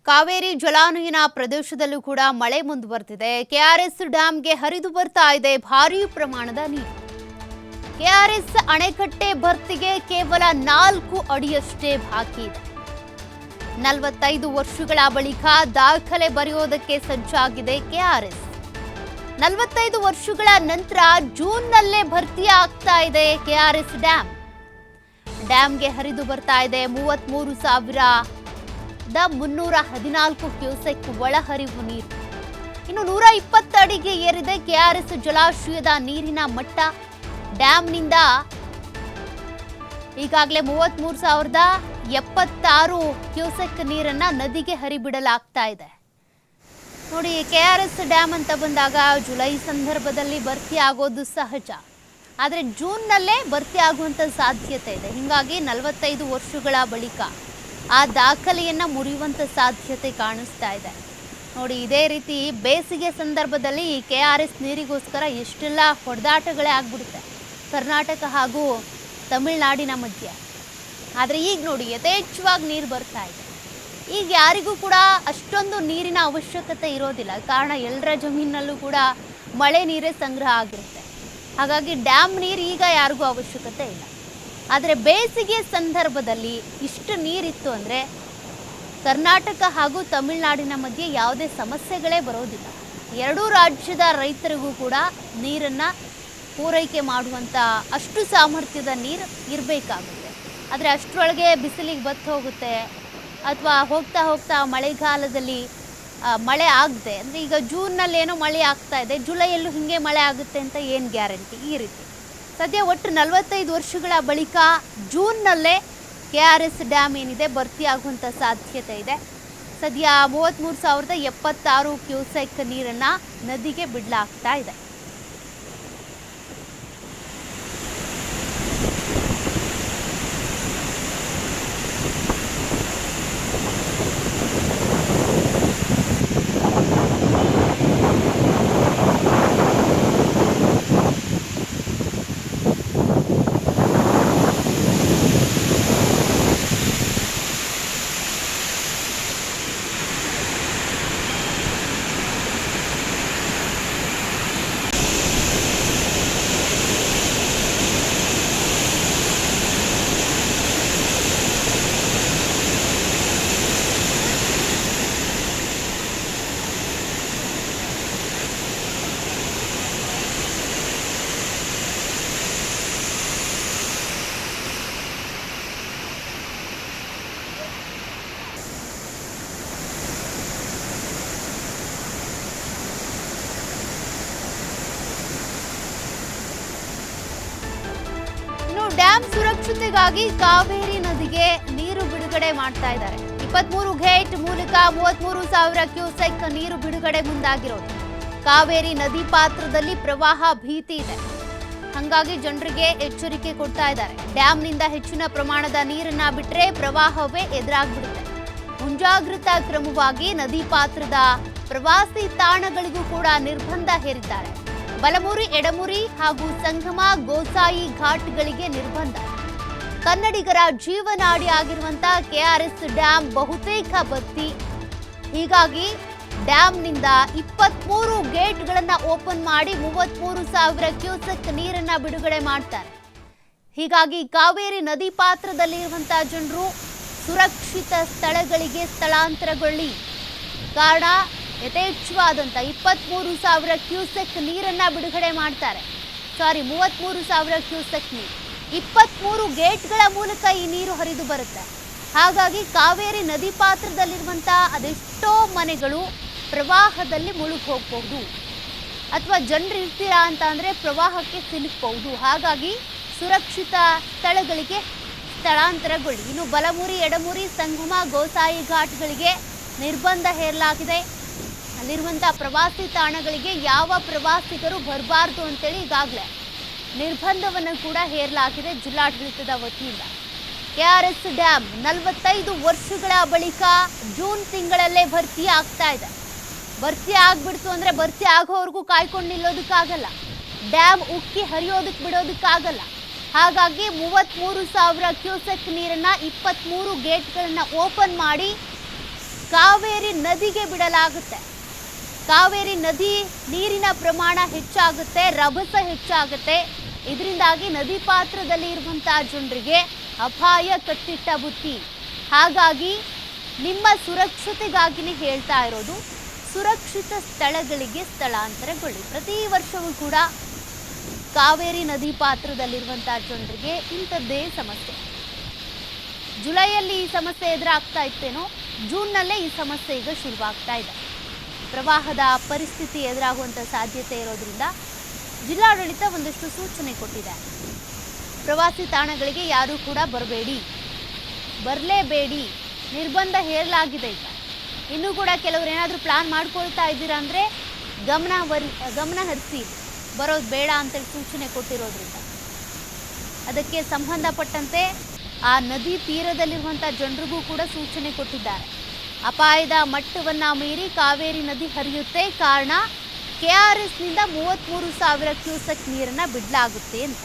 ಕಾವೇರಿ ಜಲಾನಯನ ಪ್ರದೇಶದಲ್ಲೂ ಕೂಡ ಮಳೆ ಮುಂದುವರೆದಿದೆ. ಕೆಆರ್ಎಸ್ ಡ್ಯಾಂಗೆ ಹರಿದು ಬರ್ತಾ ಇದೆ ಭಾರೀ ಪ್ರಮಾಣದ ನೀರು. ಕೆಆರ್ಎಸ್ ಅಣೆಕಟ್ಟೆ ಭರ್ತಿಗೆ ಕೇವಲ 4 ಅಡಿಯಷ್ಟೇ ಬಾಕಿ ಇದೆ. 45 ವರ್ಷಗಳ ಬಳಿಕ ದಾಖಲೆ ಬರೆಯೋದಕ್ಕೆ ಸಜ್ಜಾಗಿದೆ ಕೆಆರ್ಎಸ್. 45 ವರ್ಷಗಳ ನಂತರ ಜೂನ್ನಲ್ಲೇ ಭರ್ತಿ ಆಗ್ತಾ ಇದೆ ಕೆಆರ್ಎಸ್ ಡ್ಯಾಂ. ಡ್ಯಾಂಗೆ ಹರಿದು ಬರ್ತಾ ಇದೆ 33,314 ಕ್ಯೂಸೆಕ್ ಒಳಹರಿವು ನೀರು. ಇನ್ನು 120 ಅಡಿಗೆ ಏರಿದೆ ಕೆಆರ್ಎಸ್ ಜಲಾಶಯದ ನೀರಿನ ಮಟ್ಟ. ಡ್ಯಾಂನಿಂದ ಈಗಾಗಲೇ 33,076 ಕ್ಯೂಸೆಕ್ ನೀರನ್ನ ನದಿಗೆ ಹರಿಬಿಡಲಾಗ್ತಾ ಇದೆ. ನೋಡಿ, ಕೆಆರ್ಎಸ್ ಡ್ಯಾಂ ಅಂತ ಬಂದಾಗ ಜುಲೈ ಸಂದರ್ಭದಲ್ಲಿ ಭರ್ತಿ ಆಗೋದು ಸಹಜ, ಆದರೆ ಜೂನ್ನಲ್ಲೇ ಭರ್ತಿ ಆಗುವಂಥ ಸಾಧ್ಯತೆ ಇದೆ. ಹೀಗಾಗಿ 45 ವರ್ಷಗಳ ಬಳಿಕ ಆ ದಾಖಲೆಯನ್ನ ಮುರಿಯುವಂಥ ಸಾಧ್ಯತೆ ಕಾಣಿಸ್ತಾ ಇದೆ. ನೋಡಿ, ಇದೇ ರೀತಿ ಬೇಸಿಗೆ ಸಂದರ್ಭದಲ್ಲಿ ಈ ಕೆಆರ್ಎಸ್ ನೀರಿಗೋಸ್ಕರ ಎಷ್ಟೆಲ್ಲ ಹೊಡೆದಾಟಗಳೇ ಆಗ್ಬಿಡುತ್ತೆ ಕರ್ನಾಟಕ ಹಾಗೂ ತಮಿಳುನಾಡಿನ ಮಧ್ಯೆ. ಆದರೆ ಈಗ ನೋಡಿ, ಯಥೇಚ್ಛವಾಗಿ ನೀರು ಬರ್ತಾ ಇದೆ. ಈಗ ಯಾರಿಗೂ ಕೂಡ ಅಷ್ಟೊಂದು ನೀರಿನ ಅವಶ್ಯಕತೆ ಇರೋದಿಲ್ಲ, ಕಾರಣ ಎಲ್ಲರ ಜಮೀನಲ್ಲೂ ಕೂಡ ಮಳೆ ನೀರೇ ಸಂಗ್ರಹ ಆಗಿರುತ್ತೆ. ಹಾಗಾಗಿ ಡ್ಯಾಮ್ ನೀರು ಈಗ ಯಾರಿಗೂ ಅವಶ್ಯಕತೆ ಇಲ್ಲ. ಆದರೆ ಬೇಸಿಗೆ ಸಂದರ್ಭದಲ್ಲಿ ಇಷ್ಟು ನೀರಿತ್ತು ಅಂದರೆ ಕರ್ನಾಟಕ ಹಾಗೂ ತಮಿಳುನಾಡಿನ ಮಧ್ಯೆ ಯಾವುದೇ ಸಮಸ್ಯೆಗಳೇ ಬರೋದಿಲ್ಲ. ಎರಡೂ ರಾಜ್ಯದ ರೈತರಿಗೂ ಕೂಡ ನೀರನ್ನು ಪೂರೈಕೆ ಮಾಡುವಂಥ ಅಷ್ಟು ಸಾಮರ್ಥ್ಯದ ನೀರು ಇರಬೇಕಾಗುತ್ತೆ. ಆದರೆ ಅಷ್ಟರೊಳಗೆ ಬಿಸಿಲಿಗೆ ಬತ್ತು ಹೋಗುತ್ತೆ, ಅಥವಾ ಹೋಗ್ತಾ ಹೋಗ್ತಾ ಮಳೆಗಾಲದಲ್ಲಿ ಮಳೆ ಆಗದೆ, ಅಂದರೆ ಈಗ ಜೂನ್ನಲ್ಲಿ ಏನೋ ಮಳೆ ಆಗ್ತಾ ಇದೆ, ಜುಲೈಯಲ್ಲೂ ಹೀಗೆ ಮಳೆ ಆಗುತ್ತೆ ಅಂತ ಏನು ಗ್ಯಾರಂಟಿ? ಈ ರೀತಿ ಸದ್ಯ ಒಟ್ಟು 45 ವರ್ಷಗಳ ಬಳಿಕ ಜೂನ್ನಲ್ಲೇ ಕೆಆರ್ಎಸ್ ಡ್ಯಾಮ್ ಏನಿದೆ ಭರ್ತಿ ಆಗುವಂಥ ಸಾಧ್ಯತೆ ಇದೆ. ಸದ್ಯ 33,076 ಕ್ಯೂಸೆಕ್ ನೀರನ್ನು ನದಿಗೆ ಬಿಡಲಾಗ್ತಾ ಇದೆ. ಡ್ಯಾಂ ಸುರಕ್ಷತೆಗಾಗಿ ಕಾವೇರಿ ನದಿಗೆ ನೀರು ಬಿಡುಗಡೆ ಮಾಡ್ತಾ ಇದ್ದಾರೆ. 23 ಗೇಟ್ ಮೂಲಕ 33,000 ಕ್ಯೂಸೆಕ್ ನೀರು ಬಿಡುಗಡೆ ಮುಂದಾಗಿರೋದು. ಕಾವೇರಿ ನದಿ ಪಾತ್ರದಲ್ಲಿ ಪ್ರವಾಹ ಭೀತಿ ಇದೆ, ಹಾಗಾಗಿ ಜನರಿಗೆ ಎಚ್ಚರಿಕೆ ಕೊಡ್ತಾ ಇದ್ದಾರೆ. ಡ್ಯಾಂನಿಂದ ಹೆಚ್ಚಿನ ಪ್ರಮಾಣದ ನೀರನ್ನ ಬಿಟ್ಟರೆ ಪ್ರವಾಹವೇ ಎದುರಾಗ್ಬಿಡುತ್ತೆ. ಮುಂಜಾಗ್ರತಾ ಕ್ರಮವಾಗಿ ನದಿ ಪಾತ್ರದ ಪ್ರವಾಸಿ ತಾಣಗಳಿಗೂ ಕೂಡ ನಿರ್ಬಂಧ ಹೇರಿದ್ದಾರೆ. ಬಲಮುರಿ, ಎಡಮುರಿ ಹಾಗೂ ಸಂಗಮ, ಗೋಸಾಯಿ ಘಾಟ್ಗಳಿಗೆ ನಿರ್ಬಂಧ. ಕನ್ನಡಿಗರ ಜೀವನಾಡಿ ಆಗಿರುವಂತಹ ಕೆಆರ್ಎಸ್ ಡ್ಯಾಂ ಬಹುತೇಕ ಭರ್ತಿ. ಹೀಗಾಗಿ ಡ್ಯಾಂನಿಂದ 23 ಗೇಟ್ಗಳನ್ನು ಓಪನ್ ಮಾಡಿ 33,000 ಕ್ಯೂಸೆಕ್ ನೀರನ್ನ ಬಿಡುಗಡೆ ಮಾಡ್ತಾರೆ. ಹೀಗಾಗಿ ಕಾವೇರಿ ನದಿ ಪಾತ್ರದಲ್ಲಿರುವಂತಹ ಜನರು ಸುರಕ್ಷಿತ ಸ್ಥಳಗಳಿಗೆ ಸ್ಥಳಾಂತರಗೊಳ್ಳಿ. ಕಾರಣ ಯಥೇಚ್ಛವಾದಂಥ 23,000 ಕ್ಯೂಸೆಕ್ ನೀರನ್ನ ಬಿಡುಗಡೆ ಮಾಡ್ತಾರೆ. 33,000 ಕ್ಯೂಸೆಕ್ ನೀರು 23 ಗೇಟ್ಗಳ ಮೂಲಕ ಈ ನೀರು ಹರಿದು ಬರುತ್ತೆ. ಹಾಗಾಗಿ ಕಾವೇರಿ ನದಿ ಪಾತ್ರದಲ್ಲಿರುವಂಥ ಅದೆಷ್ಟೋ ಮನೆಗಳು ಪ್ರವಾಹದಲ್ಲಿ ಮುಳುಗಿ ಹೋಗಬಹುದು, ಅಥವಾ ಜನರು ಇರ್ತೀರಾ ಅಂತ ಅಂದರೆ ಪ್ರವಾಹಕ್ಕೆ ಸಿಲುಕಬಹುದು. ಹಾಗಾಗಿ ಸುರಕ್ಷಿತ ಸ್ಥಳಗಳಿಗೆ ಸ್ಥಳಾಂತರಗೊಳ್ಳಿ. ಇನ್ನು ಬಲಮುರಿ, ಎಡಮುರಿ, ಸಂಗಮ, ಗೋಸಾಯಿ ಘಾಟ್ಗಳಿಗೆ ನಿರ್ಬಂಧ ಹೇರಲಾಗಿದೆ. ಅಲ್ಲಿರುವಂಥ ಪ್ರವಾಸಿ ತಾಣಗಳಿಗೆ ಯಾವ ಪ್ರವಾಸಿಗರು ಬರಬಾರ್ದು ಅಂತೇಳಿ ಈಗಾಗಲೇ ನಿರ್ಬಂಧವನ್ನು ಕೂಡ ಹೇರಲಾಗಿದೆ ಜಿಲ್ಲಾಡಳಿತದ ವತಿಯಿಂದ. ಕೆಆರ್ಎಸ್ ಡ್ಯಾಂ 45 ವರ್ಷಗಳ ಬಳಿಕ ಜೂನ್ ತಿಂಗಳಲ್ಲೇ ಭರ್ತಿ ಆಗ್ತಾ ಇದೆ. ಭರ್ತಿ ಆಗ್ಬಿಡ್ತು ಅಂದರೆ ಭರ್ತಿ ಆಗೋವರೆಗೂ ಕಾಯ್ಕೊಂಡು ನಿಲ್ಲೋದಕ್ಕಾಗಲ್ಲ, ಡ್ಯಾಮ್ ಉಕ್ಕಿ ಹರಿಯೋದಕ್ಕೆ ಬಿಡೋದಕ್ಕಾಗಲ್ಲ. ಹಾಗಾಗಿ 33,000 ಕ್ಯೂಸೆಕ್ ನೀರನ್ನ 23 ಗೇಟ್ಗಳನ್ನು ಓಪನ್ ಮಾಡಿ ಕಾವೇರಿ ನದಿಗೆ ಬಿಡಲಾಗುತ್ತೆ. ಕಾವೇರಿ ನದಿ ನೀರಿನ ಪ್ರಮಾಣ ಹೆಚ್ಚಾಗುತ್ತೆ, ರಭಸ ಹೆಚ್ಚಾಗುತ್ತೆ. ಇದರಿಂದಾಗಿ ನದಿ ಪಾತ್ರದಲ್ಲಿ ಇರುವಂತಹ ಜನರಿಗೆ ಅಪಾಯ ಕಟ್ಟಿಟ್ಟ ಬುತ್ತಿ. ಹಾಗಾಗಿ ನಿಮ್ಮ ಸುರಕ್ಷತೆಗಾಗಿನೇ ಹೇಳ್ತಾ ಇರೋದು, ಸುರಕ್ಷಿತ ಸ್ಥಳಗಳಿಗೆ ಸ್ಥಳಾಂತರಗೊಳ್ಳಿ. ಪ್ರತಿ ವರ್ಷವೂ ಕೂಡ ಕಾವೇರಿ ನದಿ ಪಾತ್ರದಲ್ಲಿರುವಂತಹ ಜನರಿಗೆ ಇಂಥದ್ದೇ ಸಮಸ್ಯೆ. ಜುಲೈಯಲ್ಲಿ ಈ ಸಮಸ್ಯೆ ಎದುರಾಗ್ತಾ ಇತ್ತೇನೋ, ಜೂನ್ನಲ್ಲೇ ಈ ಸಮಸ್ಯೆ ಈಗ ಶುರುವಾಗ್ತಾ ಇದೆ. ಪ್ರವಾಹದ ಪರಿಸ್ಥಿತಿ ಎದುರಾಗುವಂಥ ಸಾಧ್ಯತೆ ಇರೋದ್ರಿಂದ ಜಿಲ್ಲಾಡಳಿತ ಒಂದಷ್ಟು ಸೂಚನೆ ಕೊಟ್ಟಿದೆ. ಪ್ರವಾಸಿ ತಾಣಗಳಿಗೆ ಯಾರೂ ಕೂಡ ಬರಲೇಬೇಡಿ, ನಿರ್ಬಂಧ ಹೇರಲಾಗಿದೆ. ಈಗ ಇನ್ನೂ ಕೂಡ ಕೆಲವರು ಏನಾದರೂ ಪ್ಲಾನ್ ಮಾಡ್ಕೊಳ್ತಾ ಇದ್ದೀರಾ ಅಂದರೆ ಗಮನ ಹರಿಸಿ, ಬರೋದು ಬೇಡ ಅಂತೇಳಿ ಸೂಚನೆ ಕೊಟ್ಟಿರೋದ್ರಿಂದ ಅದಕ್ಕೆ ಸಂಬಂಧಪಟ್ಟಂತೆ ಆ ನದಿ ತೀರದಲ್ಲಿರುವಂಥ ಜನರಿಗೂ ಕೂಡ ಸೂಚನೆ ಕೊಟ್ಟಿದ್ದಾರೆ. ಅಪಾಯದ ಮಟ್ಟವನ್ನು ಮೀರಿ ಕಾವೇರಿ ನದಿ ಹರಿಯುತ್ತೆ, ಕಾರಣ KRSನಿಂದ 33,000 ಕ್ಯೂಸೆಕ್ ನೀರನ್ನು ಬಿಡಲಾಗುತ್ತೆ ಅಂತ.